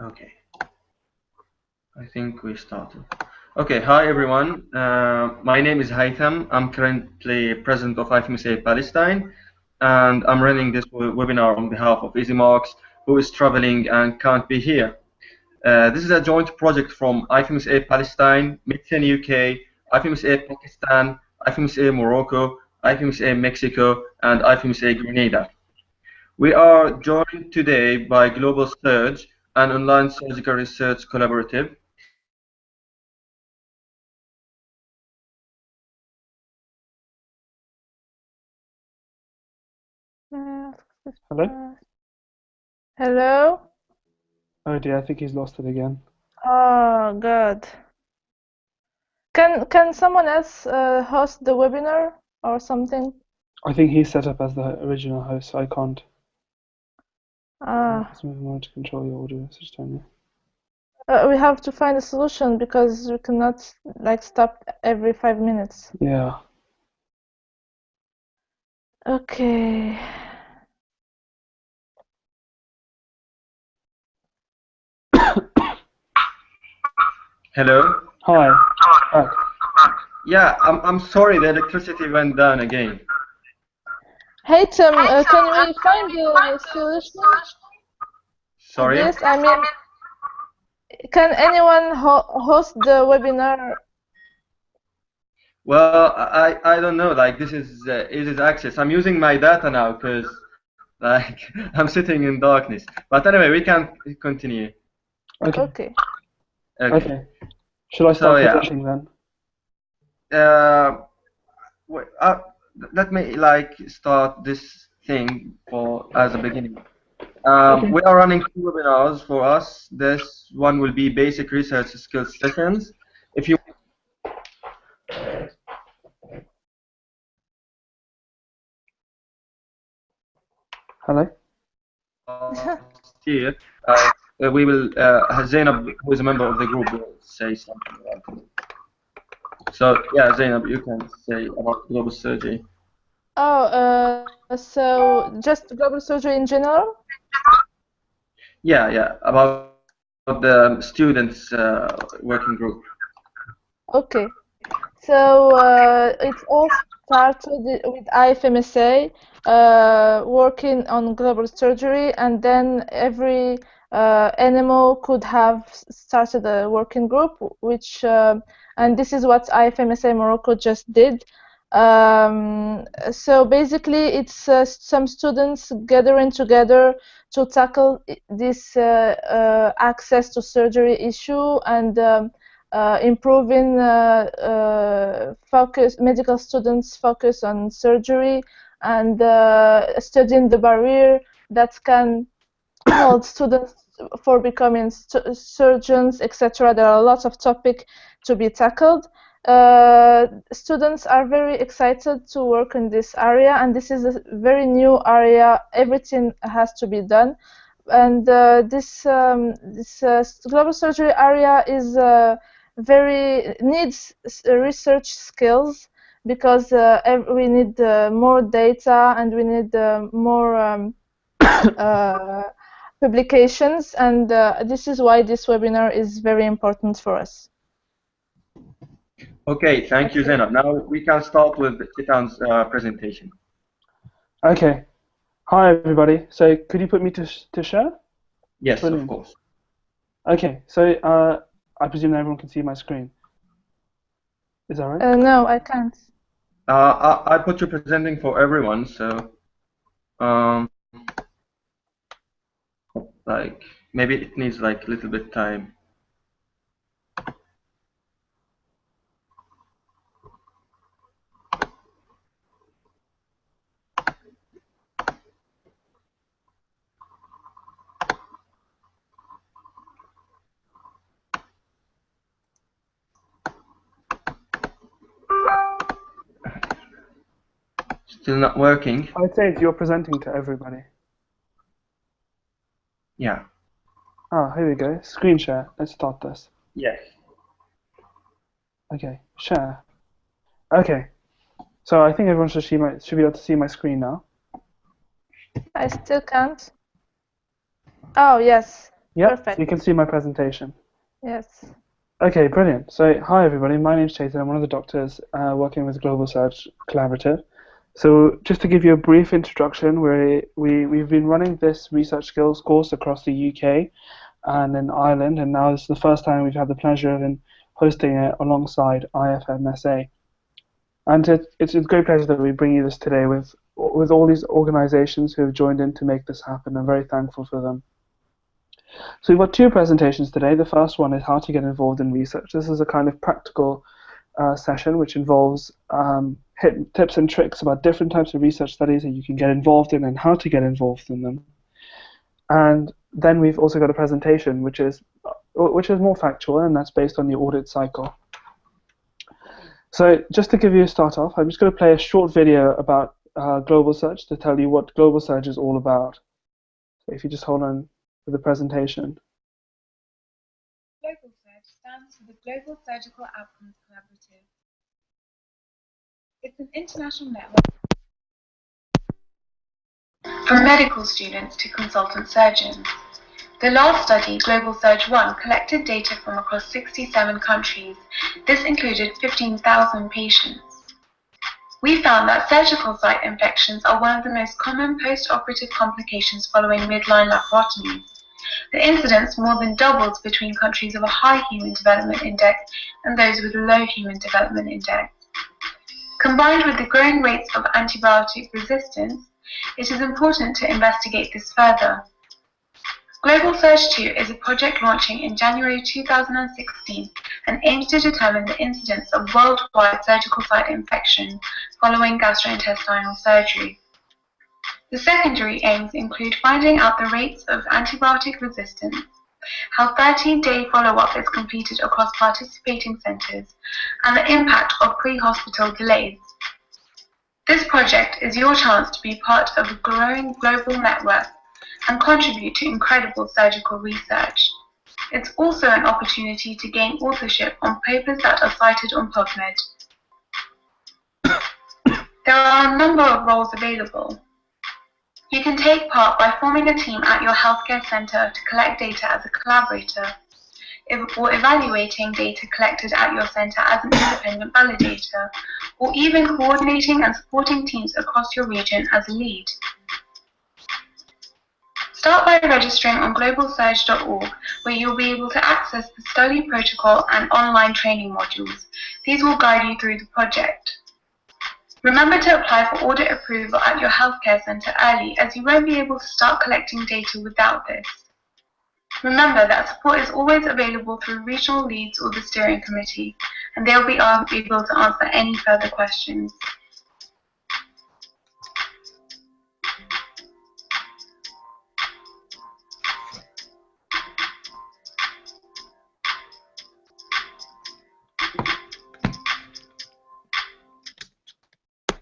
Okay, I think we started. Okay, hi everyone. My name is Haitham. I'm currently president of IFMSA Palestine, and I'm running this webinar on behalf of EasyMarks, who is traveling and can't be here. This is a joint project from IFMSA Palestine, Mitten UK, IFMSA Pakistan, IFMSA Morocco, IFMSA Mexico, and IFMSA Grenada. We are joined today by GlobalSurg, an online surgical research collaborative. Hello? Hello? Oh dear, I think he's lost it again. Oh God. Can someone else host the webinar or something? I think he's set up as the original host, so I can't. Ah, Let's move on to control your audio message only. we have to find a solution because we cannot like stop every 5 minutes. Yeah. Okay. Hello? Hi. Back. Yeah, I'm sorry, the electricity went down again. Hey Tim, can we find a solution to Sorry? this? I mean, can anyone host the webinar? Well, I don't know, like this is easy access. I'm using my data now because like I'm sitting in darkness. But anyway, we can continue. Okay. Okay. Okay. Should I So start yeah, presenting then? wait, let me like start this thing as a beginning. Okay. We are running two webinars for us. This one will be basic research skills sessions. If you Hello? here, we will Zainab, who is a member of the group, will say something about it. So yeah, Zainab, you can say about global surgery. Oh, so just global surgery in general? Yeah, about the students working group. Okay. So it all started with IFMSA working on global surgery, and then every animal could have started a working group, which and this is what IFMSA Morocco just did. So basically, it's some students gathering together to tackle this access to surgery issue and improving medical students' focus on surgery and studying the barrier that can hold students for becoming surgeons, etc. There are lots of topics to be tackled. Students are very excited to work in this area, and this is a very new area. Everything has to be done, and this global surgery area is needs research skills because we need more data and we need more publications, and this is why this webinar is very important for us. Okay, thank you, Zainab. Now we can start with Titan's presentation. Okay. Hi everybody. So could you put me to share? Yes, Brilliant. of course. Okay. So I presume everyone can see my screen. Is that right? No, I can't. I put you presenting for everyone, so like maybe it needs like a little bit time. Still not working? I'd say you're presenting to everybody. Yeah. Ah, here we go. Screen share. Let's start this. Yes. Okay. Share. Okay. So I think everyone should be able to see my screen now. I still can't. Oh, yes. Yeah, Perfect. so you can see my presentation. Yes. Okay, brilliant. So, hi everybody, my name's Chetan. I'm one of the doctors working with GlobalSurg Collaborative. So, just to give you a brief introduction, we've been running this research skills course across the UK and in Ireland, and now this is the first time we've had the pleasure of hosting it alongside IFMSA. And it's a great pleasure that we bring you this today with all these organizations who have joined in to make this happen. I'm very thankful for them. So we've got two presentations today. The first one is how to get involved in research. This is a kind of practical session which involves tips and tricks about different types of research studies that you can get involved in and how to get involved in them. And then we've also got a presentation which is more factual, and that's based on the audit cycle. So just to give you a start off, I'm just going to play a short video about GlobalSurg to tell you what GlobalSurg is all about. So if you just hold on for the presentation. GlobalSurg stands for the Global Surgical Outcomes Collaborative. It's an international network from medical students to consultant surgeons. The last study, GlobalSurg 1, collected data from across 67 countries. This included 15,000 patients. We found that surgical site infections are one of the most common post-operative complications following midline laparotomies. The incidence more than doubles between countries of a high human development index and those with a low human development index. Combined with the growing rates of antibiotic resistance, it is important to investigate this further. GlobalSurg 2 is a project launching in January 2016 and aims to determine the incidence of worldwide surgical site infection following gastrointestinal surgery. The secondary aims include finding out the rates of antibiotic resistance, how 30-day follow-up is completed across participating centres, and the impact of pre-hospital delays. This project is your chance to be part of a growing global network and contribute to incredible surgical research. It's also an opportunity to gain authorship on papers that are cited on PubMed. There are a number of roles available. You can take part by forming a team at your healthcare centre to collect data as a collaborator, or evaluating data collected at your centre as an independent validator, or even coordinating and supporting teams across your region as a lead. Start by registering on globalsurg.org, where you'll be able to access the study protocol and online training modules. These will guide you through the project. Remember to apply for audit approval at your healthcare centre early, as you won't be able to start collecting data without this. Remember that support is always available through regional leads or the steering committee, and they'll be able to answer any further questions.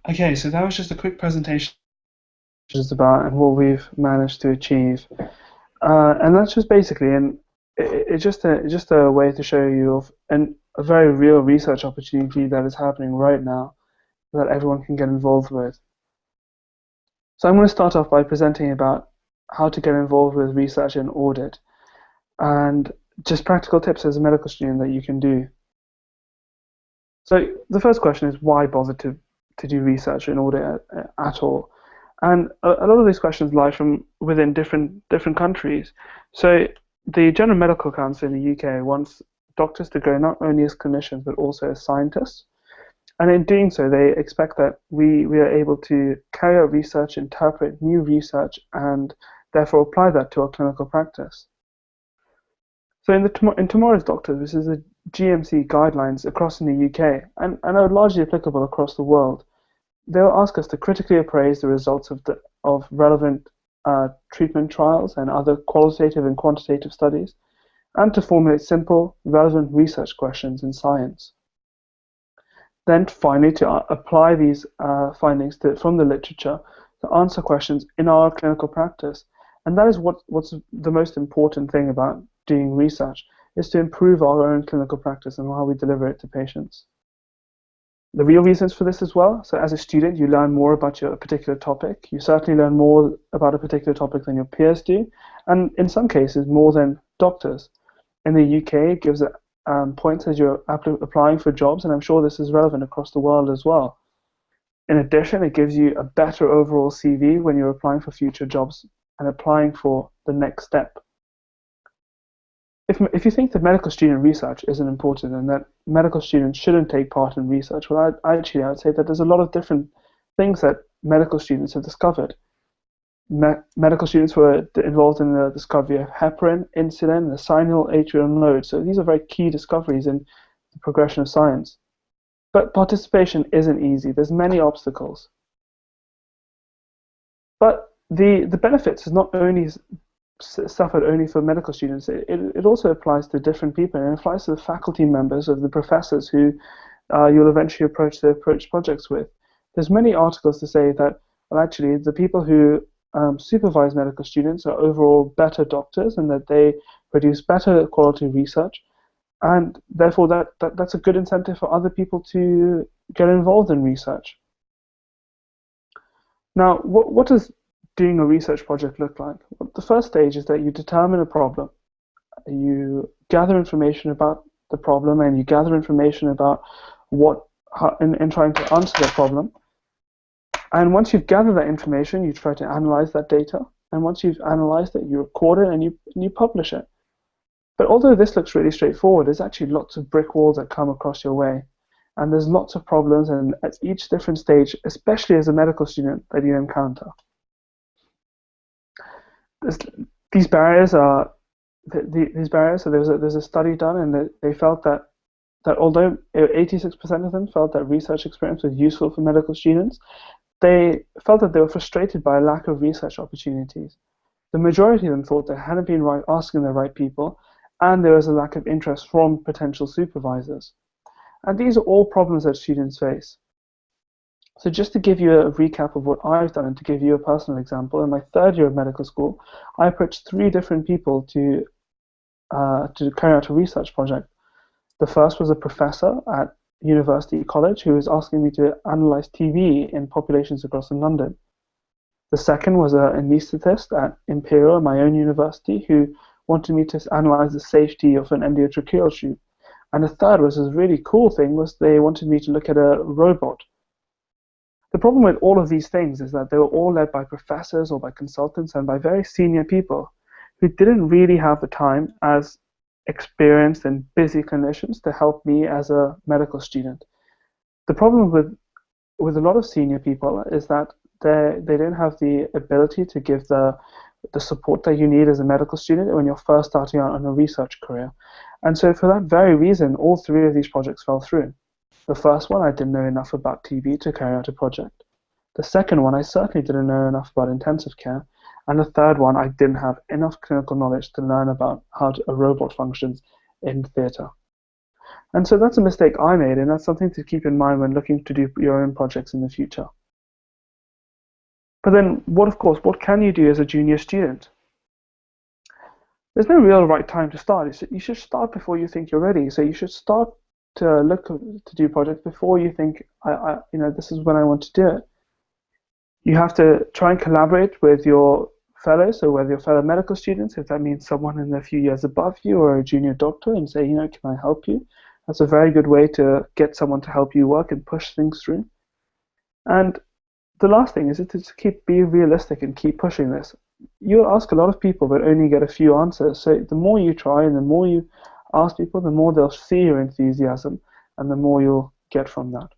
Okay, so that was just a quick presentation about and what we've managed to achieve, and that's just basically, and it's just a way to show you of a very real research opportunity that is happening right now that everyone can get involved with. So I'm going to start off by presenting about how to get involved with research and audit, and just practical tips as a medical student that you can do. So the first question is, why bother to do research and audit at all? And a lot of these questions lie from within different countries. So the General Medical Council in the UK wants doctors to go not only as clinicians but also as scientists. And in doing so, they expect that we are able to carry out research, interpret new research, and therefore apply that to our clinical practice. So in tomorrow's doctors, this is the GMC guidelines across in the UK and are largely applicable across the world. They will ask us to critically appraise the results of relevant treatment trials and other qualitative and quantitative studies, and to formulate simple, relevant research questions in science. Then finally, to apply these findings from the literature to answer questions in our clinical practice. And that is what's the most important thing about doing research, is to improve our own clinical practice and how we deliver it to patients. the real reasons for this as well. So as a student, you learn more about your particular topic. You certainly learn more about a particular topic than your peers do, and in some cases, more than doctors. In the UK, it gives points as you're applying for jobs, and I'm sure this is relevant across the world as well. In addition, it gives you a better overall CV when you're applying for future jobs and applying for the next step. If you think that medical student research isn't important and that medical students shouldn't take part in research, well, I would say that there's a lot of different things that medical students have discovered. Medical students were involved in the discovery of heparin, insulin, and the sinus atrial node. So these are very key discoveries in the progression of science. But participation isn't easy. There's many obstacles. But the benefits is not only suffered only for medical students. It also applies to different people, and it applies to the faculty members of the professors who you'll eventually approach projects with. There's many articles to say that, well, actually, the people who supervise medical students are overall better doctors and that they produce better quality research, and therefore that's a good incentive for other people to get involved in research. Now, what does doing a research project look like? Well, the first stage is that you determine a problem. You gather information about the problem, and you gather information about in trying to answer the problem. And once you've gathered that information, you try to analyze that data. And once you've analyzed it, you record it and you publish it. But although this looks really straightforward, there's actually lots of brick walls that come across your way. And there's lots of problems, and at each different stage, especially as a medical student, that you encounter. These barriers are so there's a study done, and they felt that although 86% of them felt that research experience was useful for medical students, they felt that they were frustrated by a lack of research opportunities. The majority of them thought they hadn't been asking the right people, and there was a lack of interest from potential supervisors. And these are all problems that students face. So just to give you a recap of what I've done and to give you a personal example, in my third year of medical school, I approached 3 different people to carry out a research project. The first was a professor at University College who was asking me to analyze TB in populations across London. The second was an anaesthetist at Imperial, my own university, who wanted me to analyze the safety of an endotracheal tube. And the third was a really cool thing, was they wanted me to look at a robot. The problem with all of these things is that they were all led by professors or by consultants and by very senior people who didn't really have the time as experienced and busy clinicians to help me as a medical student. The problem with a lot of senior people is that they don't have the ability to give the support that you need as a medical student when you're first starting out on a research career. And so for that very reason, all 3 of these projects fell through. The first one, I didn't know enough about TB to carry out a project. The second one, I certainly didn't know enough about intensive care. And the third one, I didn't have enough clinical knowledge to learn about how a robot functions in theatre. And so that's a mistake I made, and that's something to keep in mind when looking to do your own projects in the future. But then, what can you do as a junior student? There's no real right time to start. You should start before you think you're ready. So you should start to look to do projects before you think, this is when I want to do it. You have to try and collaborate with your fellows, so with your fellow medical students, if that means someone in a few years above you or a junior doctor, and say, can I help you? That's a very good way to get someone to help you work and push things through. And the last thing is to be realistic and keep pushing this. You'll ask a lot of people but only get a few answers. So the more you try and the more you ask people, the more they'll see your enthusiasm and the more you'll get from that.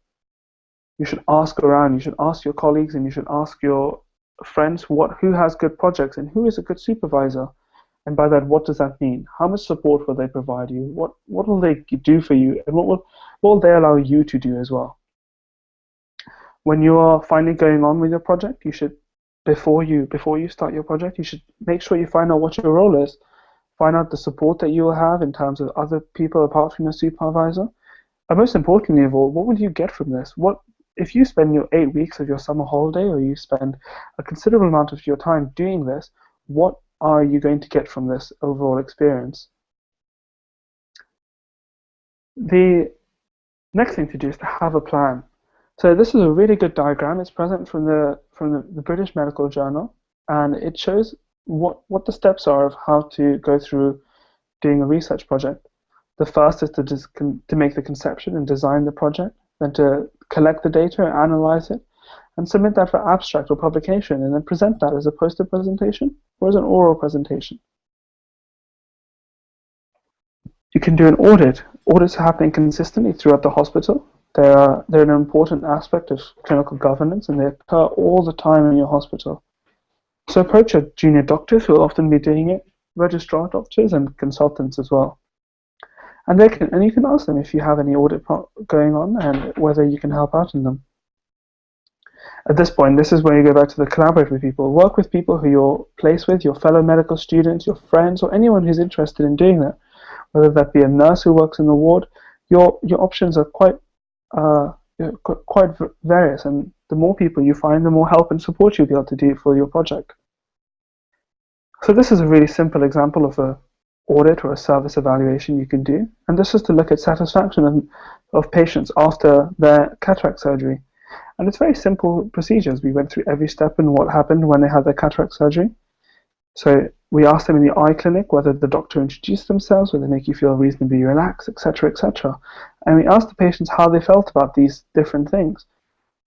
You should ask around, you should ask your colleagues, and you should ask your friends who has good projects and who is a good supervisor. And by that, what does that mean? How much support will they provide you? What will they do for you? And what will they allow you to do as well? When you are finally going on with your project, you should, before you start your project, you should make sure you find out what your role is. Find out the support that you will have in terms of other people apart from your supervisor. And most importantly of all, what will you get from this? If you spend your 8 weeks of your summer holiday, or you spend a considerable amount of your time doing this, what are you going to get from this overall experience? The next thing to do is to have a plan. So this is a really good diagram. It's present from the British Medical Journal, and it shows what the steps are of how to go through doing a research project. The first is to make the conception and design the project, then to collect the data and analyze it, and submit that for abstract or publication, and then present that as a poster presentation or as an oral presentation. You can do an audit. Audits are happening consistently throughout the hospital. They're an important aspect of clinical governance, and they occur all the time in your hospital. So approach your junior doctors, who will often be doing it, registrar doctors, and consultants as well. And you can ask them if you have any audit going on and whether you can help out in them. At this point, this is where you go back to the collaborate with people. Work with people who you're placed with, your fellow medical students, your friends, or anyone who's interested in doing that. Whether that be a nurse who works in the ward, your options are quite various, and the more people you find, the more help and support you'll be able to do for your project. So this is a really simple example of a audit or a service evaluation you can do, and this is to look at satisfaction of patients after their cataract surgery. And it's very simple procedures. We went through every step and what happened when they had their cataract surgery. So we asked them in the eye clinic whether the doctor introduced themselves, whether they make you feel reasonably relaxed, etc., etc. And we asked the patients how they felt about these different things.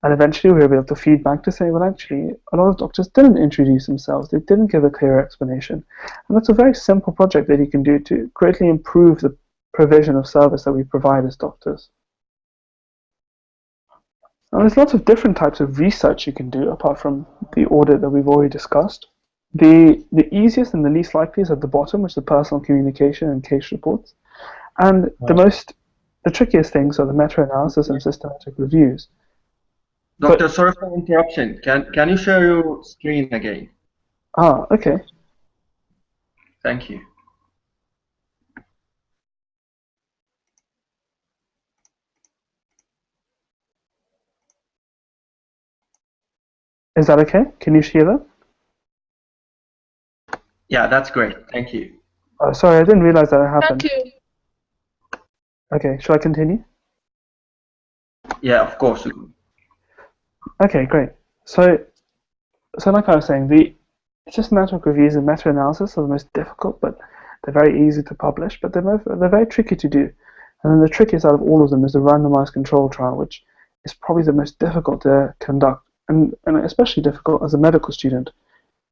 And eventually we were able to feed back to say, well, actually, a lot of doctors didn't introduce themselves. They didn't give a clear explanation. And that's a very simple project that you can do to greatly improve the provision of service that we provide as doctors. Now, there's lots of different types of research you can do apart from the audit that we've already discussed. The easiest and the least likely is at the bottom, which is the personal communication and case reports. And the trickiest things are the meta-analysis and systematic reviews. Doctor, sorry for interruption. Can you share your screen again? Ah, okay. Thank you. Is that okay? Can you hear that? Yeah, that's great. Thank you. Sorry, I didn't realize that it happened. Thank you. Okay, shall I continue? Yeah, of course. Okay, great. So like I was saying, the systematic reviews and meta-analysis are the most difficult, but they're very easy to publish, but they're very tricky to do. And then the trickiest out of all of them is the randomized control trial, which is probably the most difficult to conduct, and especially difficult as a medical student.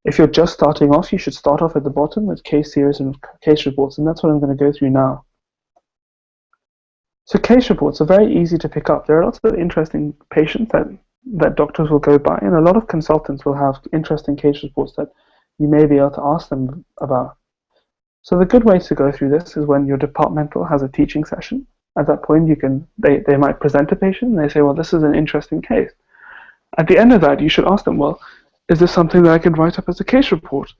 If you're just starting off, you should start off at the bottom with case series and case reports, and that's what I'm going to go through now. So case reports are very easy to pick up. There are lots of interesting patients that doctors will go by, and a lot of consultants will have interesting case reports that you may be able to ask them about. So the good way to go through this is when your departmental has a teaching session. At that point, they might present a patient, and they say, well, this is an interesting case. At the end of that, you should ask them, well, is this something that I can write up as a case report?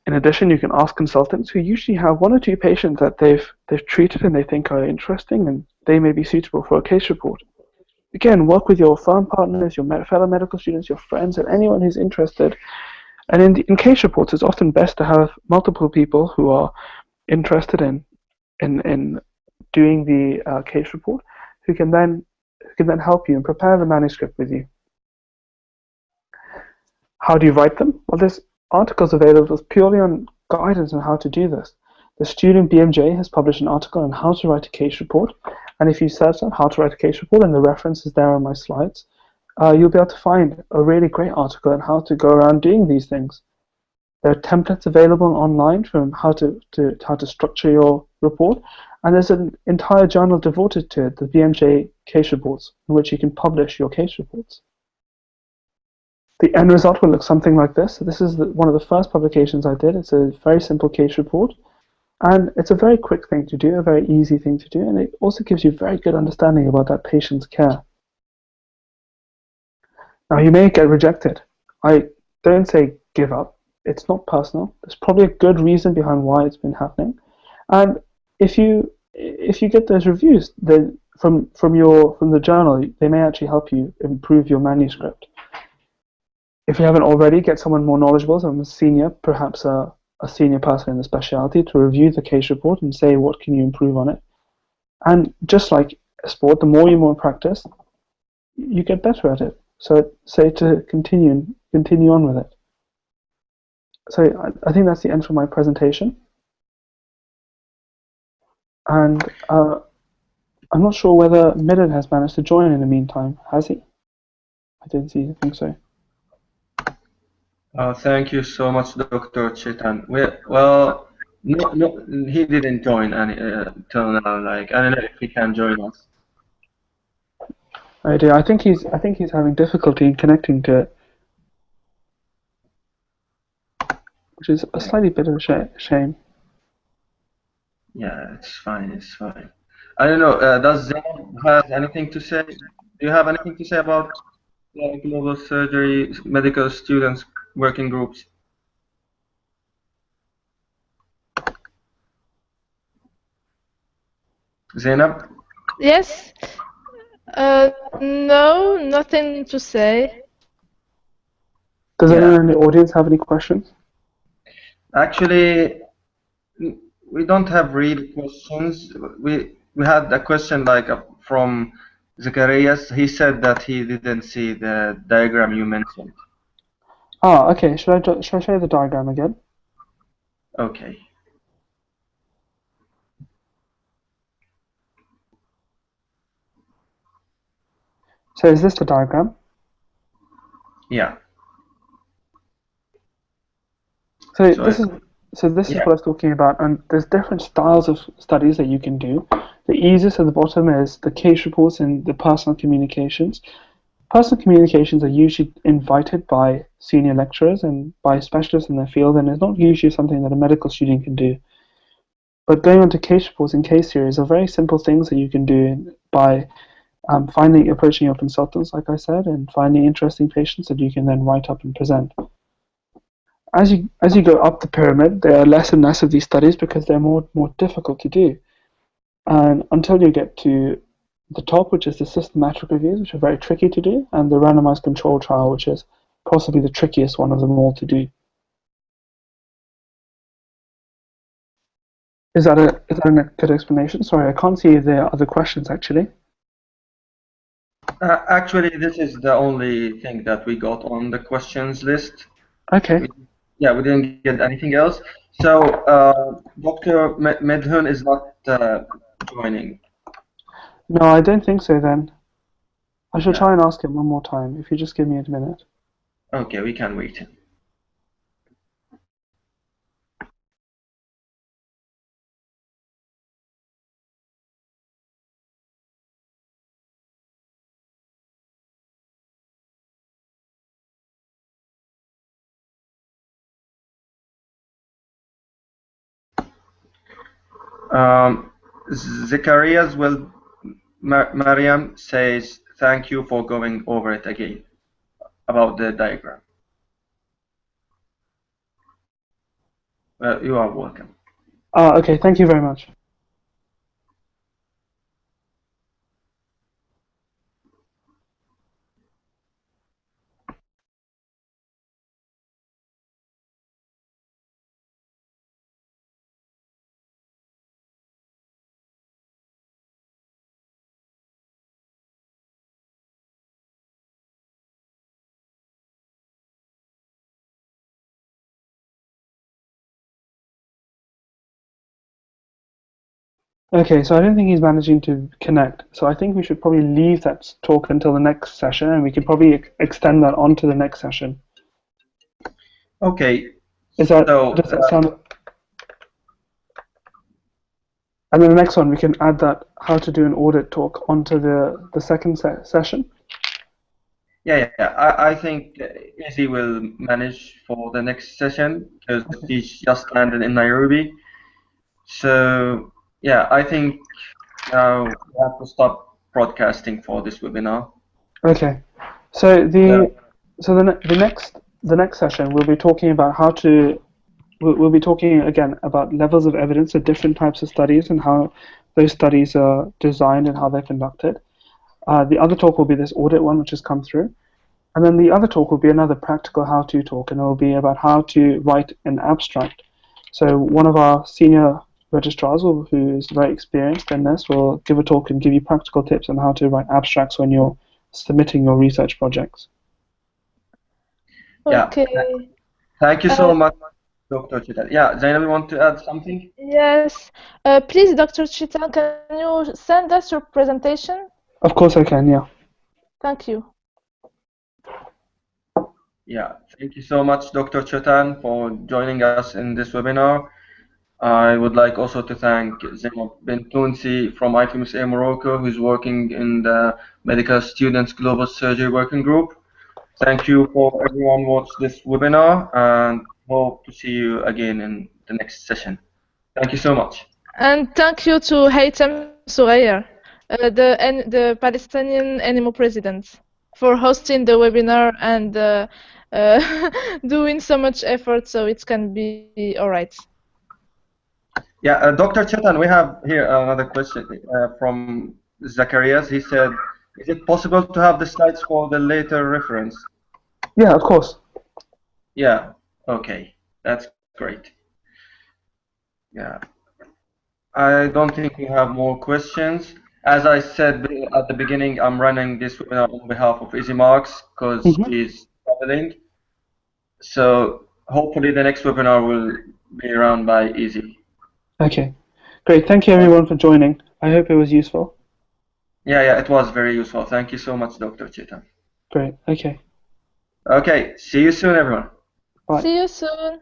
In addition, you can ask consultants who usually have one or two patients that they've treated and they think are interesting, and they may be suitable for a case report. Again, work with your firm partners, your fellow medical students, your friends, and anyone who's interested. And in case reports, it's often best to have multiple people who are interested in doing the case report, who can then help you and prepare the manuscript with you. How do you write them? Well, there's articles available purely on guidance on how to do this. The student BMJ has published an article on how to write a case report, and if you search on how to write a case report, and the reference is there on my slides, you'll be able to find a really great article on how to go around doing these things. There are templates available online from how to structure your report, and there's an entire journal devoted to it, the BMJ case reports, in which you can publish your case reports. The end result will look something like this. So this is one of the first publications I did. It's a very simple case report, and it's a very quick thing to do, a very easy thing to do, and it also gives you very good understanding about that patient's care. Now, you may get rejected. I don't say give up. It's not personal. There's probably a good reason behind why it's been happening, and if you get those reviews, then from the journal, they may actually help you improve your manuscript. If you haven't already, get someone more knowledgeable, someone senior, perhaps a senior person in the specialty, to review the case report and say what can you improve on it. And just like a sport, the more you practice, you get better at it. So say to continue on with it. So I think that's the end for my presentation. And I'm not sure whether Midden has managed to join in the meantime. Has he? I didn't think so. Thank you so much, Dr. Chetan. Well, no, he didn't join any till now. Like, I don't know if he can join us. Oh dear, I think he's having difficulty in connecting to it, which is a slightly bit of a shame. Yeah, it's fine. It's fine. I don't know. Does Zainab have anything to say? Do you have anything to say about global surgery medical students working groups? Zainab? Yes. No, nothing to say. Does Yeah. anyone in the audience have any questions? Actually, we don't have real questions. We had a question like from Zacharias. He said that he didn't see the diagram you mentioned. Ah, okay. Should I show you the diagram again? Okay. So is this the diagram? Yeah. So this is yeah. what I was talking about, and there's different styles of studies that you can do. The easiest at the bottom is the case reports and the personal communications. Personal communications are usually invited by senior lecturers and by specialists in their field, and it's not usually something that a medical student can do. But going on to case reports and case series are very simple things that you can do by approaching your consultants, like I said, and finding interesting patients that you can then write up and present. As you go up the pyramid, there are less and less of these studies because they're more difficult to do. And until you get to the top, which is the systematic reviews, which are very tricky to do, and the randomized control trial, which is possibly the trickiest one of them all to do. Is that a good explanation? Sorry, I can't see if there are other questions actually. Actually, this is the only thing that we got on the questions list. Okay. We didn't get anything else. So Dr. Medhun is not joining. No, I don't think so then. I shall Yeah. try and ask him one more time, if you just give me a minute. Okay, we can wait. Zacharias will Mariam says thank you for going over it again about the diagram. You are welcome. Okay, thank you very much. Okay, so I don't think he's managing to connect. So I think we should probably leave that talk until the next session, and we could probably extend that on to the next session. Okay. Does that sound? And then the next one, we can add that how to do an audit talk onto the second session. Yeah. I think Izzy will manage for the next session because he's just landed in Nairobi. So yeah, I think now we have to stop broadcasting for this webinar. Okay. So the next session we'll be talking about how to we'll be talking again about levels of evidence of different types of studies and how those studies are designed and how they're conducted. The other talk will be this audit one, which has come through. And then the other talk will be another practical how-to talk, and it will be about how to write an abstract. So one of our senior registrars, who is very experienced in this, will give a talk and give you practical tips on how to write abstracts when you're submitting your research projects. Yeah. Okay. Thank you so much, Dr. Chital. Yeah, Zainab, you want to add something? Yes. Please, Dr. Chitan, can you send us your presentation? Of course I can, yeah. Thank you. Yeah, thank you so much, Dr. Chetan, for joining us in this webinar. I would like also to thank Zainab Bentounsi from IFMSA Morocco, who's working in the Medical Students Global Surgery Working Group. Thank you for everyone who watched this webinar, and hope to see you again in the next session. Thank you so much. And thank you to Haytham Sourayer, the Palestinian animal president, for hosting the webinar and doing so much effort so it can be all right. Yeah, Dr. Chetan, we have here another question from Zacharias. He said, is it possible to have the slides for the later reference? Yeah, of course. Yeah, okay, that's great. Yeah, I don't think we have more questions. As I said at the beginning, I'm running this webinar on behalf of EasyMarks because she's traveling. So hopefully the next webinar will be run by Easy. Okay, great. Thank you everyone for joining. I hope it was useful. Yeah, it was very useful. Thank you so much, Dr. Chetan. Great, okay. Okay, see you soon, everyone. Bye. See you soon.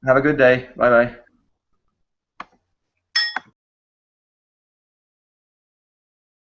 Have a good day. Bye-bye.